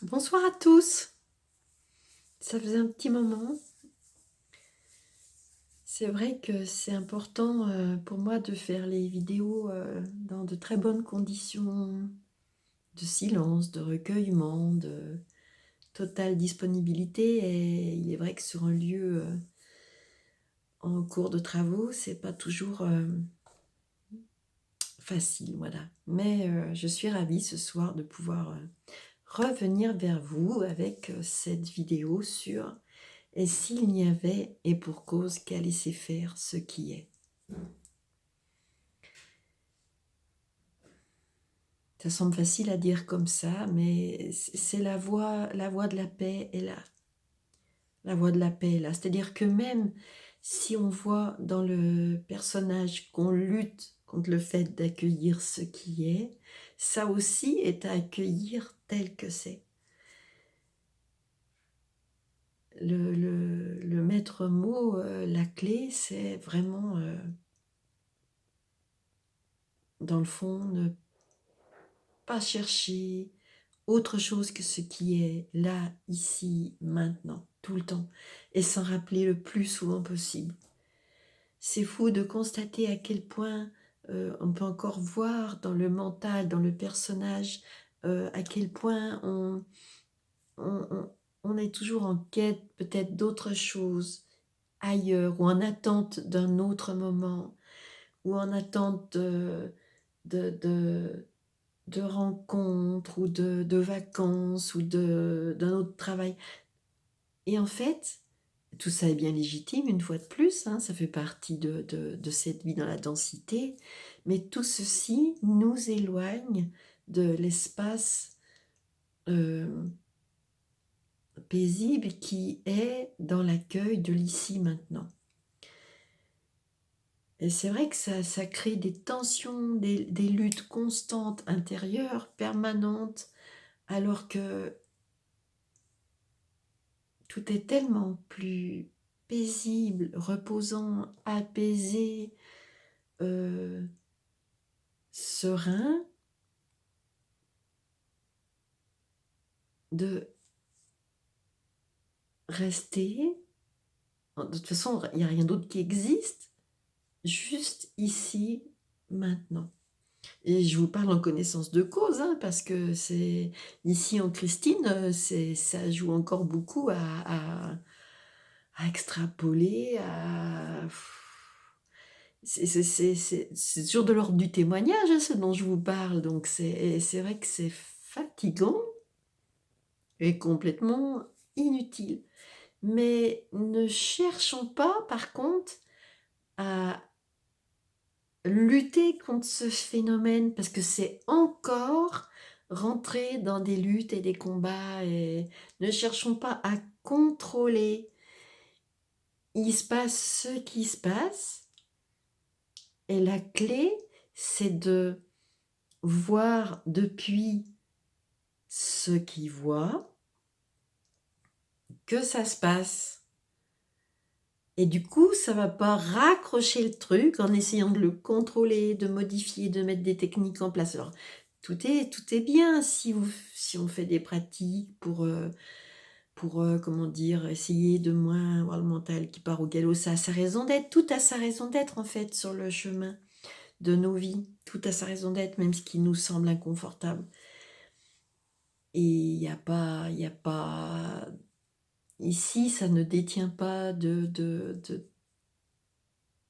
Bonsoir à tous. Ça faisait un petit moment. C'est vrai que c'est important pour moi de faire les vidéos dans de très bonnes conditions de silence, de recueillement, de totale disponibilité. Et il est vrai que sur un lieu en cours de travaux, c'est pas toujours facile, voilà. Mais je suis ravie ce soir de pouvoir revenir vers vous avec cette vidéo sur et s'il n'y avait, et pour cause, qu'à laisser faire ce qui est. Ça semble facile à dire comme ça, mais c'est la voie de la paix est là. La voie de la paix est là. C'est-à-dire que même si on voit dans le personnage qu'on lutte contre le fait d'accueillir ce qui est, ça aussi est à accueillir tel que c'est. Le maître mot, la clé, c'est vraiment, dans le fond, ne pas chercher autre chose que ce qui est là, ici, maintenant, tout le temps, et s'en rappeler le plus souvent possible. C'est fou de constater à quel point on peut encore voir dans le mental, dans le personnage, à quel point on, on- on est toujours en quête peut-être d'autre chose ailleurs, ou en attente d'un autre moment, ou en attente de, de, de rencontres ou de vacances ou d'un autre travail. Et en fait, tout ça est bien légitime, une fois de plus, hein, ça fait partie de cette vie dans la densité, mais tout ceci nous éloigne de l'espace euh, paisible qui est dans l'accueil de l'ici maintenant. Et c'est vrai que ça crée des tensions, des luttes constantes intérieures, permanentes, alors que tout est tellement plus paisible, reposant, apaisé, euh, serein, de rester. De toute façon, il n'y a rien d'autre qui existe, juste ici, maintenant. Et je vous parle en connaissance de cause, hein, parce que c'est ici en Christine, ça joue encore beaucoup à extrapoler, c'est toujours de l'ordre du témoignage, hein, ce dont je vous parle. Donc c'est vrai que c'est fatigant et complètement inutile. Mais ne cherchons pas, par contre, à lutter contre ce phénomène, parce que c'est encore rentrer dans des luttes et des combats. Et ne cherchons pas à contrôler. Il se passe ce qui se passe, et la clé, c'est de voir depuis ce qui voit que ça se passe. Et du coup, ça va pas raccrocher le truc en essayant de le contrôler, de modifier, de mettre des techniques en place. Alors, tout est bien si on fait des pratiques pour comment dire, essayer de moins avoir le mental qui part au galop. Ça a sa raison d'être, tout a sa raison d'être en fait sur le chemin de nos vies. Tout a sa raison d'être, même ce qui nous semble inconfortable. Et il n'y a pas, ici, ça ne détient pas de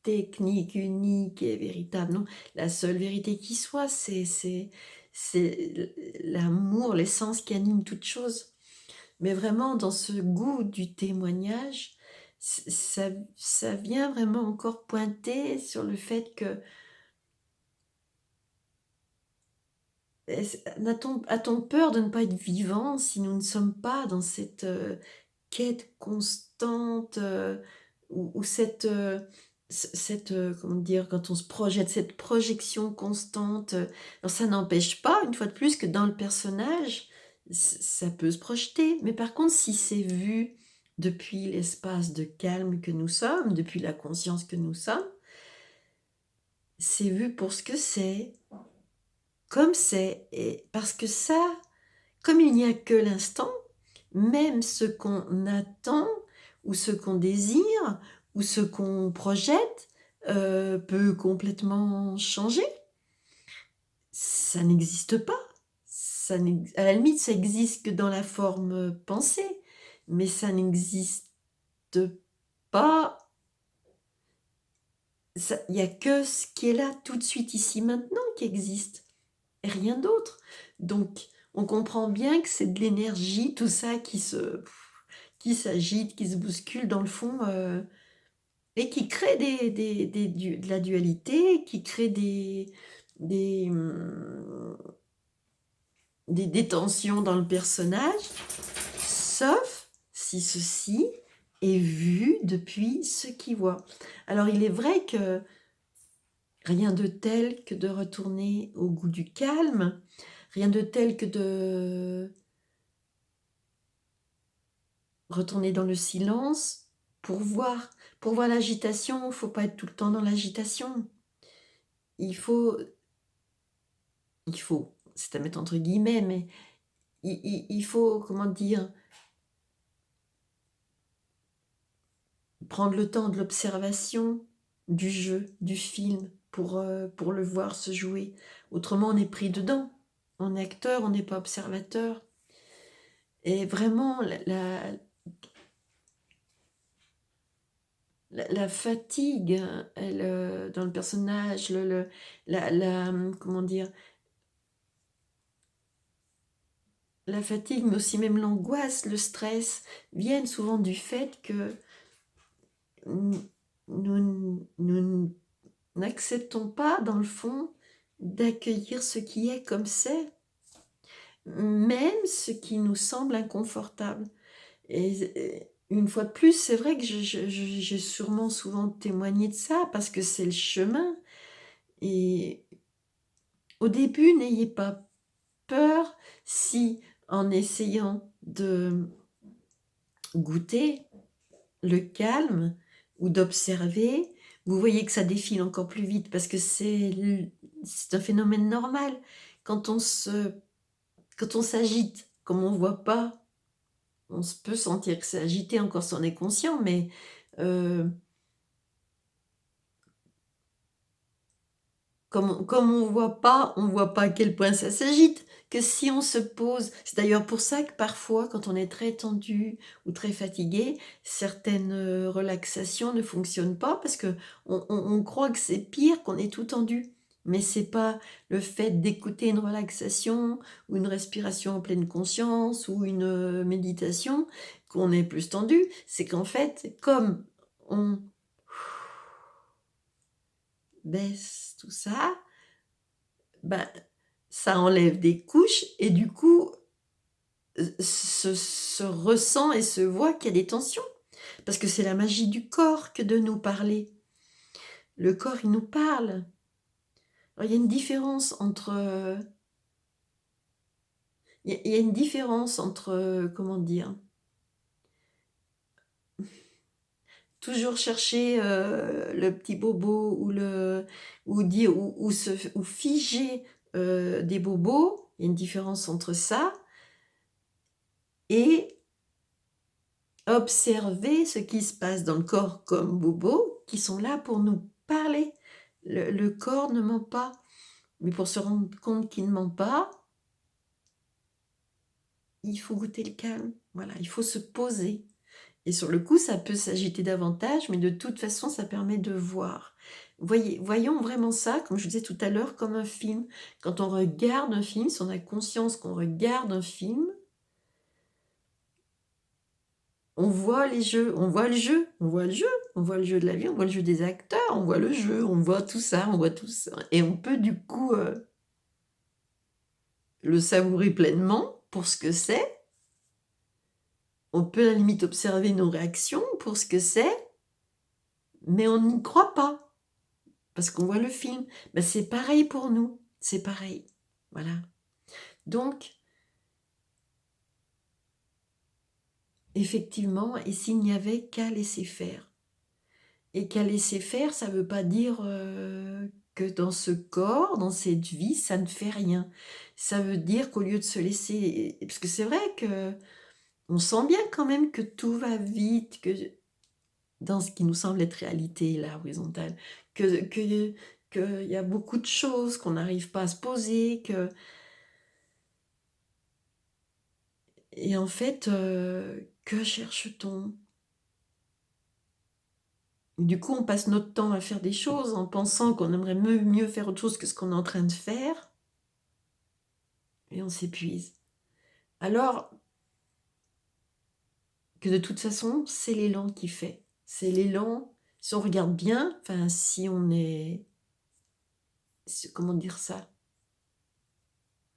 technique unique et véritable. Non, la seule vérité qui soit, c'est l'amour, l'essence qui anime toute chose. Mais vraiment, dans ce goût du témoignage, ça vient vraiment encore pointer sur le fait que a-t-on peur de ne pas être vivant si nous ne sommes pas dans cette quête constante ou comment dire, quand on se projette, cette projection constante. Alors ça n'empêche pas, une fois de plus, que dans le personnage, ça peut se projeter. Mais par contre, si c'est vu depuis l'espace de calme que nous sommes, depuis la conscience que nous sommes, c'est vu pour ce que c'est, comme c'est. Et parce que ça, comme il n'y a que l'instant, même ce qu'on attend ou ce qu'on désire ou ce qu'on projette peut complètement changer. Ça n'existe pas. À la limite, ça existe que dans la forme pensée, mais ça n'existe pas. Il n'y a que ce qui est là tout de suite, ici, maintenant, qui existe, et rien d'autre. Donc, on comprend bien que c'est de l'énergie, tout ça qui s'agite, qui se bouscule dans le fond, et qui crée de la dualité, qui crée des, hum, des tensions dans le personnage, sauf si ceci est vu depuis ce qui voit. Alors, il est vrai que rien de tel que de retourner au goût du calme, rien de tel que de retourner dans le silence pour voir. Pour voir l'agitation, il ne faut pas être tout le temps dans l'agitation. Il faut, c'est à mettre entre guillemets, mais il faut, comment dire, prendre le temps de l'observation, du jeu, du film, pour le voir se jouer. Autrement, on est pris dedans. On est acteur, on n'est pas observateur. Et vraiment, la fatigue, elle, dans le personnage, comment dire, la fatigue, mais aussi même l'angoisse, le stress, viennent souvent du fait que nous n'acceptons pas, dans le fond, d'accueillir ce qui est comme c'est, même ce qui nous semble inconfortable. Et une fois de plus, c'est vrai que j'ai sûrement souvent témoigné de ça, parce que c'est le chemin. Et au début, n'ayez pas peur si, en essayant de goûter le calme ou d'observer, vous voyez que ça défile encore plus vite, parce que c'est un phénomène normal. Quand on s'agite, comme on ne voit pas, on peut sentir que c'est agité, encore si on est conscient, mais comme on voit pas à quel point ça s'agite. Que si on se pose, c'est d'ailleurs pour ça que parfois, quand on est très tendu ou très fatigué, certaines relaxations ne fonctionnent pas, parce que on croit que c'est pire, qu'on est tout tendu. Mais c'est pas le fait d'écouter une relaxation ou une respiration en pleine conscience ou une méditation qu'on est plus tendu. C'est qu'en fait, comme on baisse tout ça, ben, ça enlève des couches, et du coup, se ressent et se voit qu'il y a des tensions. Parce que c'est la magie du corps que de nous parler. Le corps, il nous parle. Alors, il y a une différence entre... il y a une différence entre, comment dire, toujours chercher le petit bobo, ou figer des bobos. Il y a une différence entre ça et observer ce qui se passe dans le corps comme bobo, qui sont là pour nous parler. Le corps ne ment pas, mais pour se rendre compte qu'il ne ment pas, il faut goûter le calme. Voilà, il faut se poser. Et sur le coup, ça peut s'agiter davantage, mais de toute façon, ça permet de voir. Voyons vraiment ça, comme je disais tout à l'heure, comme un film. Quand on regarde un film, si on a conscience qu'on regarde un film, on voit les jeux, on voit le jeu, on voit le jeu, on voit le jeu de la vie, on voit le jeu des acteurs, on voit le jeu, on voit tout ça, on voit tout ça. Et on peut du coup le savourer pleinement pour ce que c'est. On peut à la limite observer nos réactions pour ce que c'est, mais on n'y croit pas, parce qu'on voit le film. Ben, c'est pareil pour nous, c'est pareil. Voilà. Donc, effectivement, et s'il n'y avait qu'à laisser faire. Et qu'à laisser faire, ça ne veut pas dire que dans ce corps, dans cette vie, ça ne fait rien. Ça veut dire qu'au lieu de se laisser... Parce que c'est vrai que on sent bien quand même que tout va vite, que dans ce qui nous semble être réalité, là, horizontale, qu'il y a beaucoup de choses qu'on n'arrive pas à se poser, et en fait, que cherche-t-on? Du coup, on passe notre temps à faire des choses en pensant qu'on aimerait mieux faire autre chose que ce qu'on est en train de faire, et on s'épuise. Alors que de toute façon, c'est l'élan qui fait. C'est l'élan, si on regarde bien, enfin, si on est... Comment dire ça?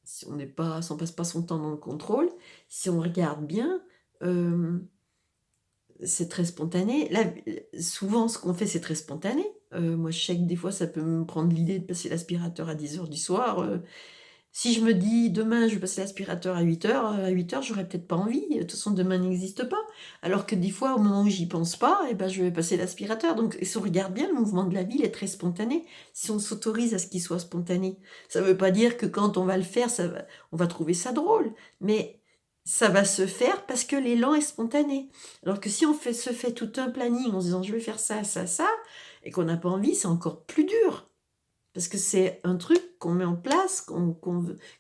Si on passe pas son temps dans le contrôle, si on regarde bien, c'est très spontané. Là, souvent, ce qu'on fait, c'est très spontané. Moi, je sais que des fois, ça peut me prendre l'idée de passer l'aspirateur à 10h du soir. Si je me dis demain je vais passer l'aspirateur à 8h, j'aurais peut-être pas envie. De toute façon, demain n'existe pas. Alors que des fois, au moment où j'y pense pas, eh ben, je vais passer l'aspirateur. Donc, si on regarde bien, le mouvement de la vie il est très spontané. Si on s'autorise à ce qu'il soit spontané, ça veut pas dire que quand on va le faire, on va trouver ça drôle. Mais ça va se faire parce que l'élan est spontané. Alors que si on se fait tout un planning en se disant je vais faire ça, ça, ça, et qu'on n'a pas envie, c'est encore plus dur. Parce que c'est un truc qu'on met en place, qu'on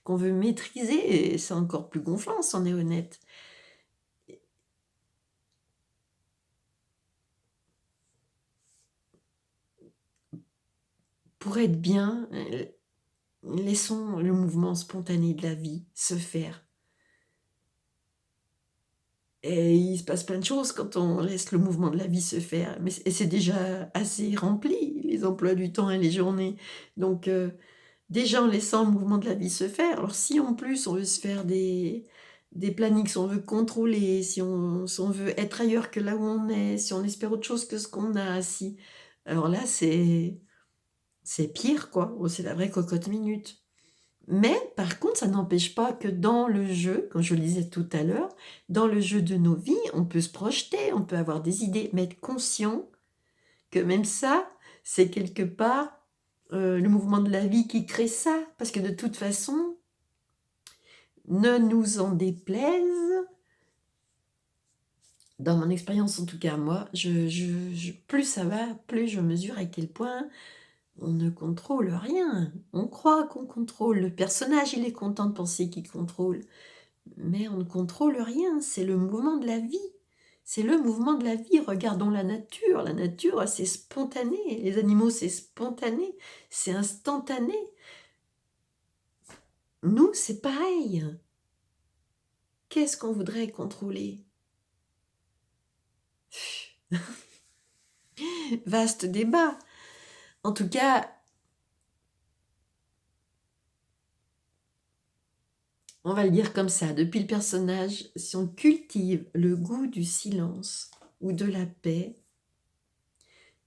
veut maîtriser, et c'est encore plus gonflant, si on est honnête. Pour être bien, laissons le mouvement spontané de la vie se faire. Et il se passe plein de choses quand on laisse le mouvement de la vie se faire. Et c'est déjà assez rempli, les emplois du temps et les journées. Donc, déjà en laissant le mouvement de la vie se faire. Alors si en plus on veut se faire des plannings, si on veut contrôler, si on veut être ailleurs que là où on est, si on espère autre chose que ce qu'on a, si... Alors là, c'est pire, quoi. Oh, c'est la vraie cocotte minute. Mais par contre, ça n'empêche pas que dans le jeu, comme je le disais tout à l'heure, dans le jeu de nos vies, on peut se projeter, on peut avoir des idées, mais être conscient que même ça, c'est quelque part le mouvement de la vie qui crée ça. Parce que de toute façon, ne nous en déplaise, dans mon expérience en tout cas, moi, plus ça va, plus je mesure à quel point on ne contrôle rien. On croit qu'on contrôle. Le personnage, il est content de penser qu'il contrôle. Mais on ne contrôle rien. C'est le mouvement de la vie. C'est le mouvement de la vie. Regardons la nature. La nature, c'est spontané. Les animaux, c'est spontané. C'est instantané. Nous, c'est pareil. Qu'est-ce qu'on voudrait contrôler? Vaste débat. En tout cas, on va le dire comme ça, depuis le personnage, si on cultive le goût du silence ou de la paix,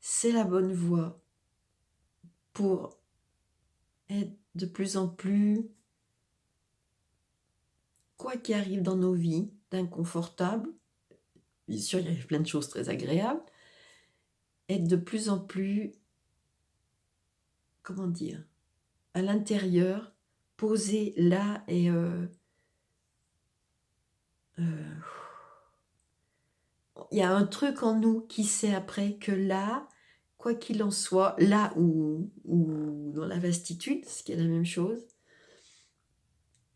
c'est la bonne voie pour être de plus en plus, quoi qu'il arrive dans nos vies, d'inconfortable, bien sûr il y a plein de choses très agréables, être de plus en plus, comment dire, à l'intérieur, posé là et il y a un truc en nous qui sait après que là, quoi qu'il en soit, là ou dans la vastitude, ce qui est la même chose,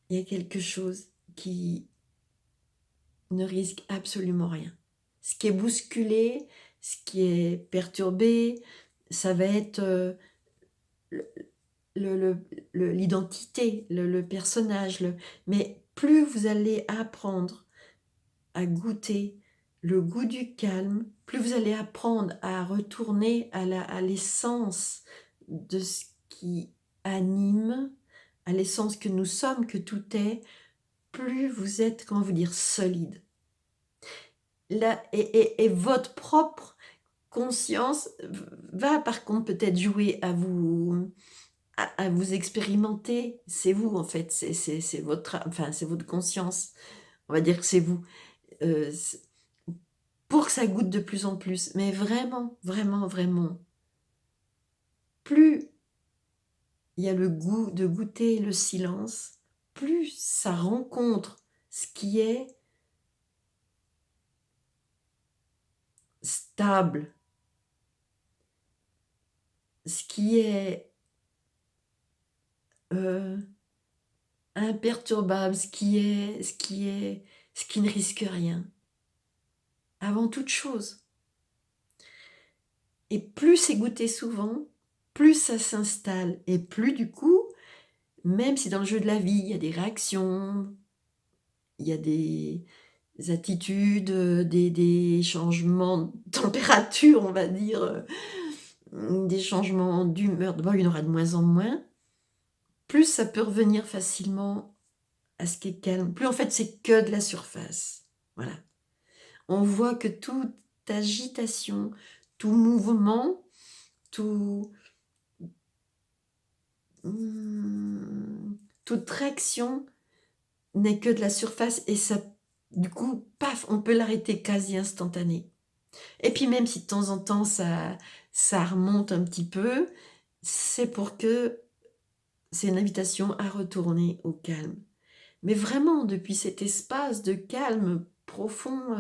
il y a quelque chose qui ne risque absolument rien. Ce qui est bousculé, ce qui est perturbé, ça va être l'identité, le personnage. Mais plus vous allez apprendre à goûter le goût du calme, plus vous allez apprendre à retourner à l'essence de ce qui anime, à l'essence que nous sommes, que tout est, plus vous êtes, comment vous dire, solide. Là, et votre propre conscience va par contre peut-être jouer à vous expérimenter. C'est vous en fait, c'est votre conscience. On va dire que c'est vous. Euh, pour que ça goûte de plus en plus. Mais vraiment, vraiment, vraiment, plus il y a le goût de goûter le silence, plus ça rencontre ce qui est stable, ce qui est euh, imperturbable, ce qui ne risque rien, avant toute chose. Et plus c'est goûté souvent, plus ça s'installe, et plus du coup, même si dans le jeu de la vie, il y a des réactions, il y a des attitudes, des changements de température, on va dire, des changements d'humeur, d'abord il y en aura de moins en moins, plus ça peut revenir facilement à ce qui est calme, plus en fait c'est que de la surface. Voilà. On voit que toute agitation, tout mouvement, tout, toute réaction n'est que de la surface et ça, du coup, paf, on peut l'arrêter quasi instantané. Et puis même si de temps en temps ça remonte un petit peu, c'est pour que c'est une invitation à retourner au calme. Mais vraiment, depuis cet espace de calme profond,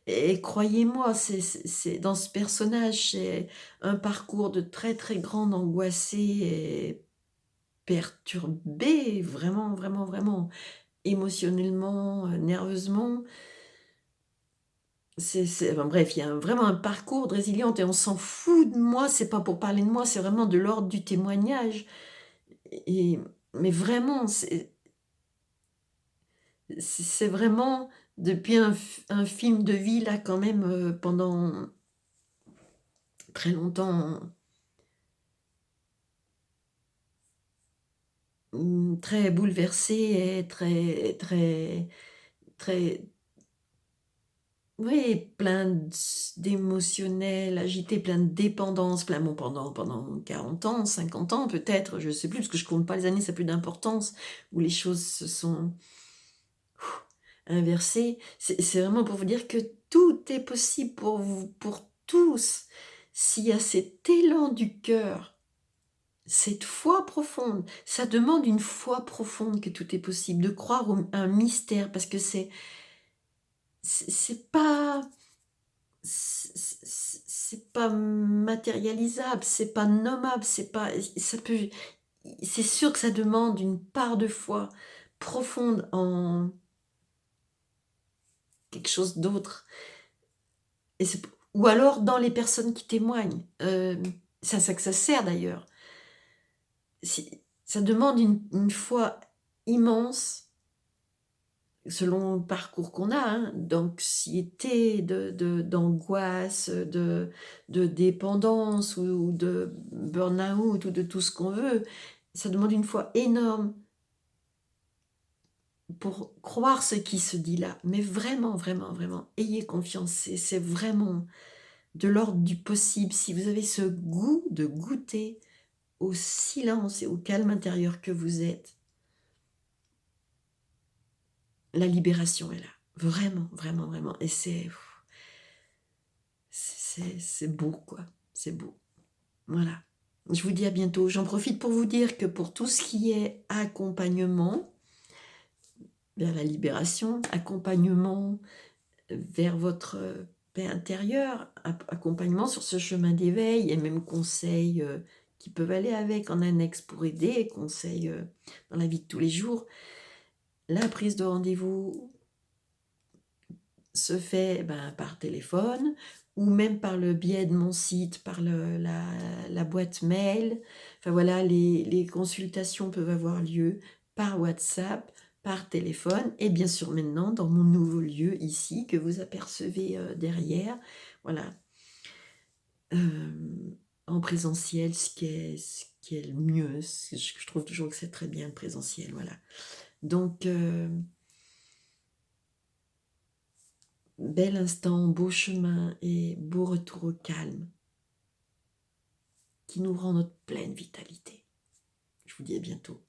et croyez-moi, c'est dans ce personnage, c'est un parcours de très très grande angoissée et perturbée, vraiment, vraiment, vraiment, émotionnellement, nerveusement. Enfin, bref, il y a vraiment un parcours de résiliente et on s'en fout de moi, c'est pas pour parler de moi, c'est vraiment de l'ordre du témoignage. Et, mais vraiment, c'est vraiment depuis un film de vie, là, quand même, pendant très longtemps, très bouleversé et très, très, très, oui, d'émotionnel, agité, plein de dépendance, plein, bon, pendant 40 ans, 50 ans peut-être, je sais plus, parce que je compte pas les années, ça n'a plus d'importance, où les choses se sont inversées. C'est vraiment pour vous dire que tout est possible pour vous, pour tous, s'il y a cet élan du cœur, cette foi profonde. Ça demande une foi profonde que tout est possible, de croire à un mystère, parce que c'est pas c'est pas matérialisable, c'est pas nommable, c'est pas ça peut c'est sûr que ça demande une part de foi profonde en quelque chose d'autre. Et ou alors dans les personnes qui témoignent. C'est à ça que ça sert d'ailleurs. Ça demande une foi immense selon le parcours qu'on a, hein, d'anxiété, d'angoisse, de dépendance ou de burn-out ou de tout ce qu'on veut. Ça demande une foi énorme pour croire ce qui se dit là. Mais vraiment, vraiment, vraiment, ayez confiance. C'est vraiment de l'ordre du possible. Si vous avez ce goût de goûter au silence et au calme intérieur que vous êtes, la libération est là. Vraiment, vraiment, vraiment. Et c'est beau, quoi. C'est beau. Voilà. Je vous dis à bientôt. J'en profite pour vous dire que pour tout ce qui est accompagnement vers la libération, accompagnement vers votre paix intérieure, accompagnement sur ce chemin d'éveil et même conseils qui peuvent aller avec en annexe pour aider, conseils dans la vie de tous les jours, la prise de rendez-vous se fait par téléphone ou même par le biais de mon site, par la boîte mail. Enfin voilà, les consultations peuvent avoir lieu par WhatsApp, par téléphone et bien sûr maintenant dans mon nouveau lieu ici que vous apercevez derrière. Voilà. En présentiel, ce qui est le mieux. Je trouve toujours que c'est très bien le présentiel. Voilà. Donc, bel instant, beau chemin et beau retour au calme qui nous rend notre pleine vitalité. Je vous dis à bientôt.